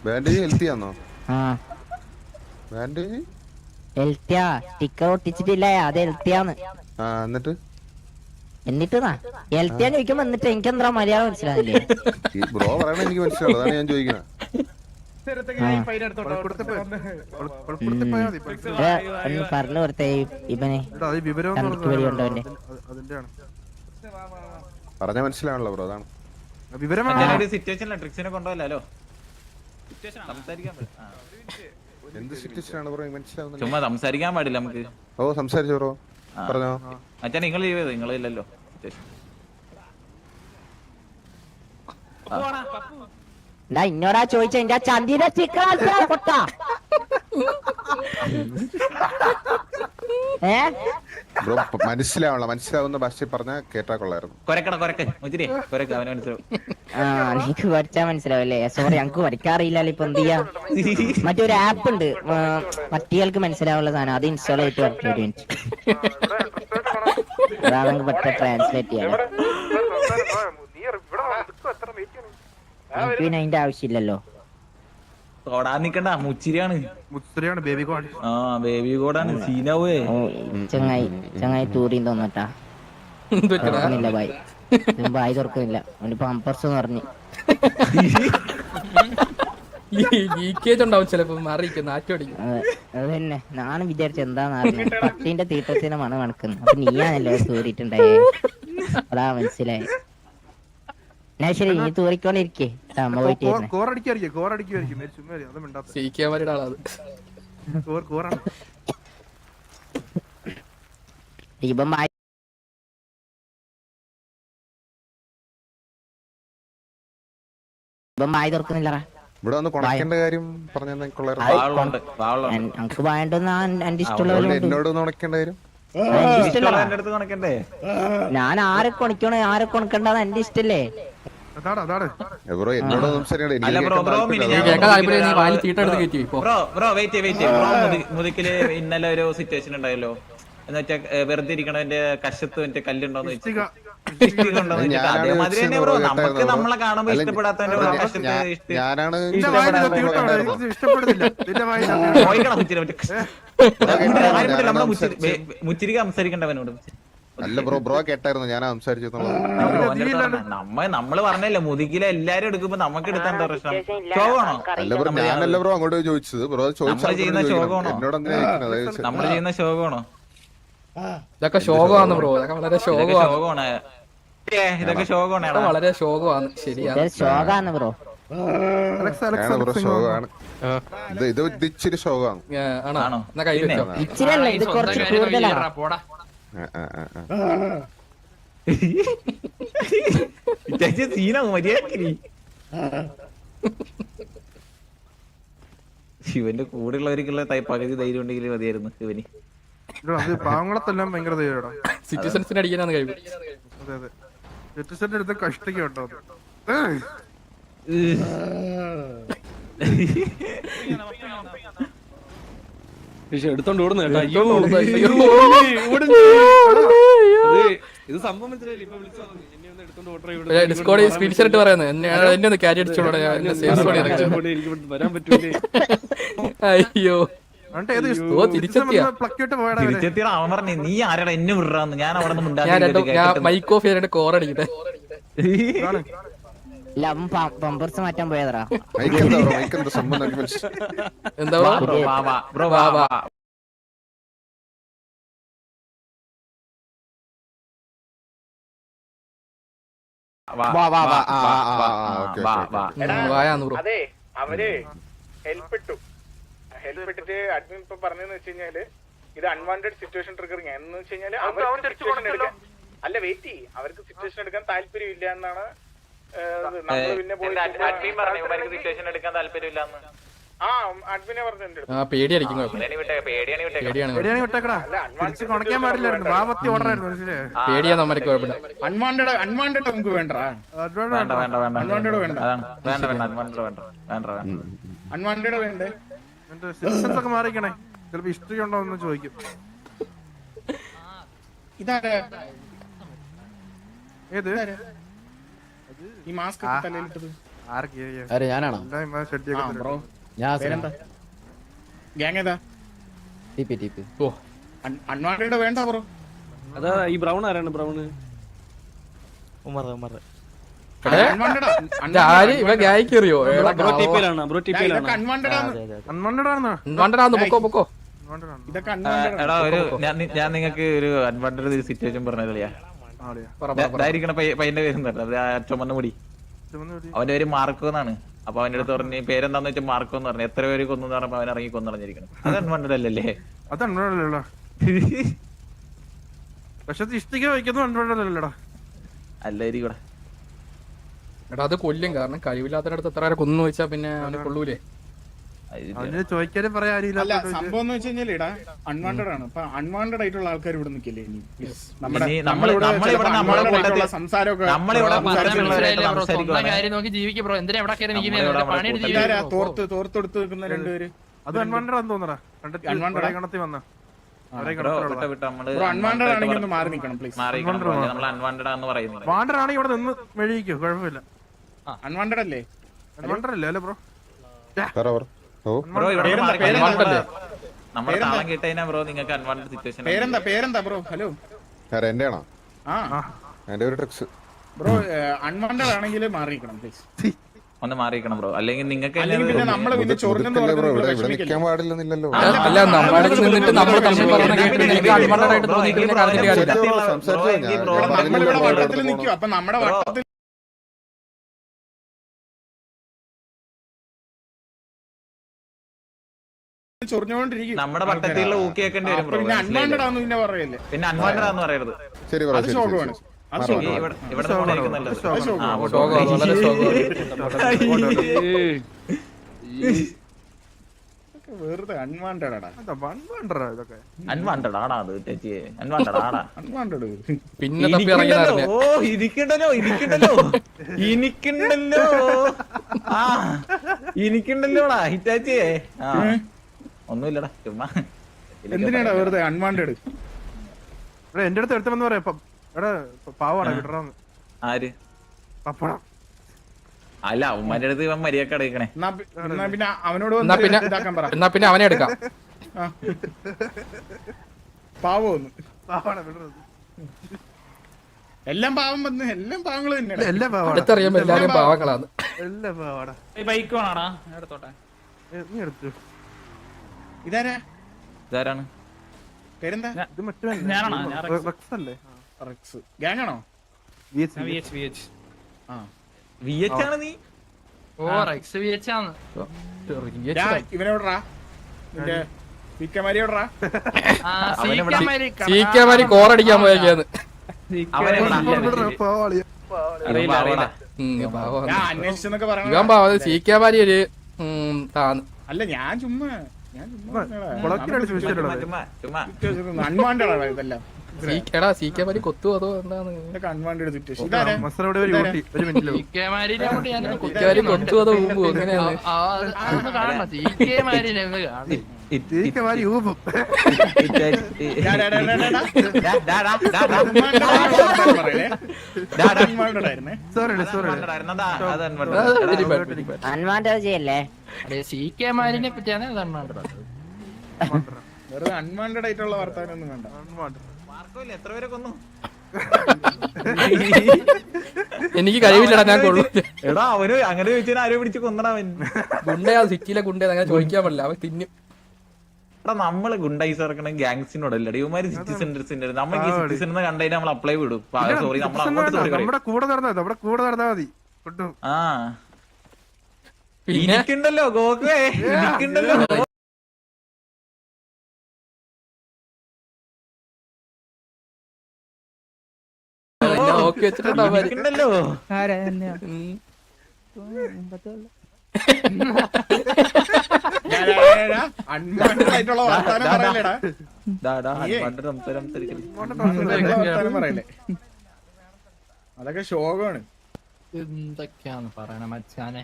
Bandage healthy ആണോ? ആ bandage ഹെൽത്തിയാ. Sticker ഒട്ടിച്ചിട്ടില്ല, അത് ഹെൽത്തിയാന്ന്. എന്നിട്ട് എന്നിട്ടാ ഹെൽത്തിയാന്ന് ചോദിക്കുമ്പോ എന്നിട്ട് എനിക്കെന്താ മലയാളം മനസ്സിലാവില്ലേ? ബ്രോ പറയണ എനിക്ക് മനസ്സിലാവും, അതാണ് ഞാൻ ചോദിക്കുന്നത്. ഒന്ന് പറഞ്ഞു കൊടുത്തേ ഇവനെ, വിവരമുണ്ടോന്റെ. പറഞ്ഞ മനസ്സിലാണല്ലോ ബ്രോ, അതാണ് എന്ത് സിറ്റുവേഷൻ ആണ് ബ്രോ മനസ്സിലാവുന്നത്? ചുമ്മാ സംസാരിക്കാൻ പാടില്ല നമുക്ക്. ഓ സംസാരിച്ചോ ബ്രോ, പറഞ്ഞോ. അച്ഛാ നിങ്ങൾ നിങ്ങളില്ലല്ലോ. ഇന്നോടാ ചോദിച്ച എന്റെ ചന്തിയുടെ സ്റ്റിക്കർ പൊട്ടാ. ബ്രോ മനസ്സിലാവുന്ന ഭാഷ പറഞ്ഞ കേട്ടാ കൊള്ളായിരുന്നു. നിനക്ക് വരച്ചാ മനസ്സിലാവല്ലേ? സോറി, ഞങ്ങക്ക് വരയ്ക്കാറില്ലല്ലോ. ഇപ്പൊ എന്ത് ചെയ്യാ? മറ്റൊരു ആപ്പ് ഉണ്ട് പട്ടികൾക്ക് മനസ്സിലാവുള്ള സാധനം, അത് ഇൻസ്റ്റാൾ ചെയ്തിട്ട് വരച്ചു. അതാണ് പെട്ട ട്രാൻസ്ലേറ്റ് ചെയ്യാൻ. പിന്നെ അതിന്റെ ആവശ്യമില്ലല്ലോ. തൊടാൻ നിക്കണ്ട, മുച്ചിരിയാണ് ബേബി കോഡ്. ആ ബേബി കോഡാണ് സീനാവേ. ചങ്ങായി തൂറിയും തോന്നട്ടാ. ബായ് തുറക്കുന്നില്ല, അവന് പമ്പർസ് പറഞ്ഞു. അതന്നെ നാണം വിചാരിച്ച എന്താന്ന് പത്തിന്റെ തീട്ടത്തിന് മണം മണക്കുന്നു. അപ്പൊ നീയാണല്ലോ തൂറിയിട്ടുണ്ടായേ, അതാ മനസ്സിലായി. ഞാൻ ശരി, നീ തൂറിക്കോണ്ടിരിക്കേ. അമ്മ പോയിട്ട് മായി തുറക്കുന്നില്ലറാ. ഇവിടെ വന്ന് കൊണക്കേണ്ട കാര്യം നമുക്ക് വേണ്ടെന്ന് എന്റെ ഇഷ്ടമുള്ള എന്നോട് കൊണക്കേണ്ട കാര്യം. ഞാൻ ആരെ കൊണിക്കണോ ആരെ കൊണക്കണ്ടെന്ന് എന്റെ ഇഷ്ടല്ലേ. മുതുക്കില് ഇന്നലെ ഒരു സിറ്റുവേഷൻ ഉണ്ടായല്ലോ, എന്ന് വെച്ചാ വെറുതെ ഇരിക്കണതിന്റെ കശത്ത് മറ്റേ കല്ലുണ്ടോന്ന് വെച്ചിട്ട് അതേമാതിരി തന്നെ ബ്രോ. നമുക്ക് നമ്മളെ കാണുമ്പോ ഇഷ്ടപ്പെടാത്തതിന്റെ മുച്ചിരിക്ക് സംസാരിക്കണ്ടവനോട്. അല്ല ബ്രോ, ബ്രോ കേട്ടായിരുന്നു ഞാൻ സംസാരിച്ചു. നമ്മള് പറഞ്ഞല്ലേ മുതുകിലെ എല്ലാരും എടുക്കുമ്പോ നമുക്ക് എടുത്താൻ പ്രശ്നം. ശോകമാണോ? ഞാനല്ല ബ്രോ അങ്ങോട്ട് ചോദിച്ചത്. ബ്രോ നമ്മള് ചെയ്യുന്ന ശോകമാണോ? നമ്മള് ചെയ്യുന്ന ശോകമാണോ? ഇതൊക്കെ ശോകമാണ് ബ്രോ, ഇതൊക്കെ വളരെ ശോകമാണ്. ഇതൊക്കെ ശോകമാണ്, വളരെ ശോകമാണ്. ശരിയാണ്, ശോകാണ് ബ്രോ. ഇത് ഇച്ചിരി ശോകമാണ്. ഇച്ചിരി ഇത് കുറച്ച് കൂടുതലാണ്. ശിവന്റെ കൂടെയുള്ളവർക്കുള്ള പകുതി ധൈര്യം ഉണ്ടെങ്കിൽ മതിയായിരുന്നു ശിവന്. പാവങ്ങളത്തെല്ലാം ഭയങ്കര ധൈര്യം. സിറ്റിസൺസിനെ അടിക്കാനാണ് കഴിവ്. അതെ അതെ, സിറ്റിസന്റെ അടുത്ത് കഷ്ടക്കുണ്ടോ? എടുത്തോണ്ട് ഓടുന്നു കേട്ടോ. ഇത് സംഭവം ഡിസ്കോഡ് സ്ക്രീൻഷോട്ട് പറയുന്നത് എന്നെ ഒന്ന് ക്യാരി അടിച്ചോളൂ. വരാൻ പറ്റൂലേ? അയ്യോ നീ ആരാടാ എന്നെ വിടാന്ന്? ഞാൻ അവിടെ മൈക്ക് ഓഫ് ചെയ്തിട്ട് കോറടിക്കട്ടെ. പമ്പർസ് മാറ്റാൻ പോയതാ. എന്താ അതെ, അവര് ഹെൽപ്പ് ഇട്ടിട്ട് അഡ്മിൻ ഇപ്പൊ പറഞ്ഞെന്ന് വെച്ച് കഴിഞ്ഞാല് ഇത് അൺവാണ്ടഡ് സിറ്റുവേഷൻ ട്രിഗറിങ് എന്ന് വെച്ച് കഴിഞ്ഞാല് അല്ല വെയിറ്റ് ചെയ്യ്, അവർക്ക് സിറ്റുവേഷൻ എടുക്കാൻ താല്പര്യം ഇല്ല എന്നാണ്. പിന്നെ പേടിയടിക്കും. പേടിയാ നമ്മൾക്ക് കുഴപ്പമില്ല. അൺവാണ്ടഡ് നമുക്ക് വേണ്ട. അൺവാണ്ടഡ് വേണ്ടേ? സിറ്റിസൺസ് ഒക്കെ മാറിക്കണേ, ചിലപ്പോ ഹിസ്റ്ററി ഉണ്ടോ എന്ന് ചോദിക്കും. ഇതാരെ ഏത് ഈ മാസ്ക് തലയിലിട്ടത്? ആരെ ഞാനാണോ ഞാൻ ഗ്യാങ് ഏതാ? ടിപി ഓ അൺവാണ്ടഡ് വേണ്ട ബ്രോ. അതാ ഈ ബ്രൗൺ ആരാണ് ബ്രൗണ്? ആര് ഇവ ഗായിക്കറിയോ ബ്രോ ടിപ്പിയിലാണ്, ബ്രോ ടിപ്പിയിലാണ്. പൊക്കോ ഇതൊക്കെ എടാ ഞാൻ നിങ്ങൾക്ക് ഒരു അഡ്വാൻറ്റേജ് സിറ്റുവേഷൻ പറഞ്ഞില്ല. പയ്യന്റെ പേര് ചുമന്ന മുടി, അവന്റെ പേര് മാർക്കോ എന്നാണ്. അപ്പൊ അവന്റെ അടുത്ത് പറഞ്ഞ് പേരെന്താന്ന് വെച്ചാൽ മാർക്കോ എന്ന് പറഞ്ഞു. എത്ര പേര് കൊന്നു പറഞ്ഞപ്പോ അവൻ ഇറങ്ങി കൊന്നിറങ്ങിയിരിക്കണം. അത് അഡ്വാൻറ്റേജ് അല്ലല്ലേ? അല്ലായിരിക്കും. എടാ അത് കൊല്ലും, കാരണം കഴിവില്ലാത്തടത്ത് എത്ര പേരെ കൊന്നു വെച്ചാ പിന്നെ അവനെ കൊള്ളൂലേ. ചോദിക്കാനും പറയാനില്ല. സംഭവം എന്ന് വെച്ച് കഴിഞ്ഞാൽ ഇടാ അൺവാണ്ടഡ് ആണ്. അപ്പൊ അൺവാണ്ടഡ് ആയിട്ടുള്ള ആൾക്കാർ ഇവിടെ നിൽക്കില്ലേ? തോർത്തെടുത്ത് നിൽക്കുന്ന രണ്ടുപേര് അത് അൺവാണ്ടഡ് ആണെന്ന് തോന്നടാ. അൺവാണ്ടഡ് ആണെങ്കിൽ ഒന്ന് മാറി നിൽക്കണം പ്ലീസ്. അൺവാണ്ടഡ് ആണെങ്കിൽ ഇവിടെ നിന്ന് മെഴുകിക്കോ, കുഴപ്പമില്ല. അൺവാണ്ടഡ് അല്ലേ? അൺവാണ്ടഡ് അല്ലേ ബ്രോ? നമ്മുടെ താളം കേട്ടതിനാ ബ്രോ നിങ്ങൾക്ക് അൺവാണ്ടഡ് സിറ്റുവേഷൻ. പേരെന്താ ബ്രോ? ഹലോ എന്റെ ആണോ? എന്റെ ഒരു ട്രിക്സ് ബ്രോ. അൺവാണ്ടഡ് ആണെങ്കിൽ മാറിക്കണം പ്ലീസ്. ഒന്ന് മാറിക്കണം ബ്രോ, അല്ലെങ്കിൽ നിങ്ങൾക്ക് പിന്നെ നമ്മള് പിന്നെ ചൊറിഞ്ഞെന്ന് നിൽക്കാൻ പാടില്ലെന്നില്ലല്ലോ. അല്ല നമ്മളെ നിന്നിട്ട് നമ്മൾ തമ്മിൽ പറഞ്ഞ കേട്ടിട്ട് എനിക്ക് അൺവാണ്ടഡ് തോന്നിക്കുന്ന കാര്യത്തിൽ നമ്മളിവിടെ വട്ടത്തിൽ നിൽക്കും. അപ്പൊ നമ്മുടെ വട്ടത്തിൽ ചൊറിഞ്ഞോണ്ടിരിക്കും. നമ്മുടെ വട്ടത്തിലുള്ള ഊക്കിയേക്കേണ്ടി വരും ബ്രോ. പിന്നെ അൺവാണ്ടഡ് ആണെന്ന് പിന്നെ പറയല്ലേ? പിന്നെ അൺവാണ്ടഡ് ആണെന്ന് പറയരുത്. ശരി അത് ശോകമാണ്. ഇവിടെ വെറുതെ അൺവാണ്ടഡ് ആടാ അത് ചേച്ചി. അൺവാണ്ടഡ് ആടാ. അൺവാണ്ടഡ് പിന്നെ തപ്പി ഇറങ്ങിയതായിരുന്നു. ഓ ഇരിക്കണ്ടല്ലോ ഇനിക്കുണ്ടല്ലോടാ ഹിറ്റാച്ചിയെ. ഒന്നുമില്ലടാ ചുമ്മാ. എന്തിനാടാ വെറുതെ അൺവാണ്ടഡ്? എന്റെ അടുത്ത് എടുത്തെന്ന് പറയാ പാവാടാ വിടറാന്ന്. ആര്? പപ്പടം. അല്ല ഉമ്മാന്റെ അടുത്ത് ഇവൻ മര്യാദ അടയിക്കണേ. പിന്നെ അവനോട് ഇതാക്കാൻ പറ. എന്നാ പിന്നെ അവനെ എടുക്കാം. പാവോന്ന് എല്ലാം പാവം വന്ന് എല്ലാം പാവങ്ങള് തന്നെയാണ്. എല്ലാം പാവാടാ. അടുത്തറിയാൻ എല്ലാവരും പാവങ്ങളാണ്. എല്ലാം പാവാടാ. ബൈക്ക് വേണോടാ? എടുത്തോട്ടെ. നീ എടുത്തു. ഇതാരാണ്? പേരെന്താ? ഇത് മറ്റേ റെക്സ് അല്ലേ? റെക്സ് ഗ്യാങ് ആണോ? VH ആണ് നീ? ഓ റെക്സ് VH ആണ്. ഇവനോടാ നിന്റെ സീക്കമാരിയോടാ? സീക്കമാരി കോറടിക്കാൻ പോയേക്കാന്ന്. അന്വേഷിച്ചെന്നൊക്കെ പറയാം. ഇവൻ പാവം സീക്കമാരി ഒരു താന്ന്. അല്ല ഞാൻ ചുമ്മാ അൺവാണ്ടഡ് ഇതെല്ലാം എടാ സീക്കമാരി കൊത്തു അതോ എന്താണ് അൺവാണ്ടഡ് സിറ്റുവേഷൻ. സീക്കമാരി കൊത്തു അതോ ഊമ്പോ എങ്ങനെയാണ്? അൺവാണ്ടഡ് ചെയ്യല്ലേ? സീക്കമാരിനെ പറ്റിയാണ് വെറുതെ അൺവാണ്ടഡ് ആയിട്ടുള്ള വർത്താനം ഒന്നും വേണ്ട. എത്ര പേരെ കൊന്നു? എനിക്ക് കഴിവില്ലടാ, ഞാൻ കൊള്ളു. എടാ അവര് അങ്ങനെ ചോദിച്ചാൽ ആരോ പിടിച്ച് കൊന്നടാവൻ. ഗുണ്ടയാ സിറ്റിയിലെ ഗുണ്ട അങ്ങനെ ചോദിക്കാൻ പാടില്ല, അവൻ തിന്നും. എടാ നമ്മള് ഗുണ്ടൈസ് ഇറക്കണം ഗാങ്സിനോടല്ലേ? ഇവന്മാര് സിറ്റിസന്റെ നമ്മൾക്ക് സിറ്റിസൺ കണ്ടതിന് നമ്മൾ അപ്ലൈ വിടും. സോറി നമ്മൾ അങ്ങോട്ട് സോറി നമ്മുടെ കൂടെ നടന്നാ മതി. ആ ഇനിക്കുണ്ടല്ലോ ഗോകേ, ഇനിക്കുണ്ടല്ലോ. വെച്ചിട്ടുണ്ടല്ലോ അൺവാണ്ടഡ് ആയിട്ടുള്ള വർത്താനം പറയല്ലേടാ? പറയല്ലേ? അതൊക്കെ ശോകമാണ്. എന്തൊക്കെയാന്ന് പറയണ മച്ചാനെ.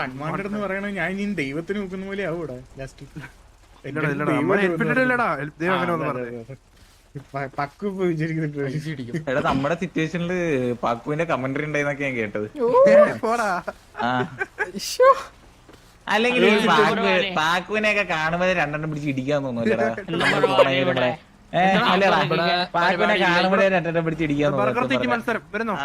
അൺവാണ്ടഡ് എന്ന് പറയണ ഞാൻ ഇനി ദൈവത്തിന് നോക്കുന്ന പോലെ ആവൂടാ ലാസ്റ്റ്. പക്കു പോയി വിചാരിക്കുന്നുണ്ട്. ഇടിക്കും. എടാ നമ്മുടെ സിറ്റുവേഷനില് പാക്കുവിന്റെ കമന്ററി ഉണ്ടായിന്നൊക്കെ ഞാൻ കേട്ടത്. പോടാ. ആ അല്ലെങ്കിൽ ഈ പാക്കുവിനെയൊക്കെ കാണുമ്പോ രണ്ടെണ്ണം പിടിച്ച് ഇടിക്കാൻ തോന്നുന്നല്ലേടാ അല്ലേടാ പാക്കുവിനെ കാണുമ്പോഴേ രണ്ടെണ്ണം പിടിച്ച് ഇടിക്കാൻ ബർഗർ തീറ്റി തോന്നുന്നു. മത്സരം വരുന്നോ?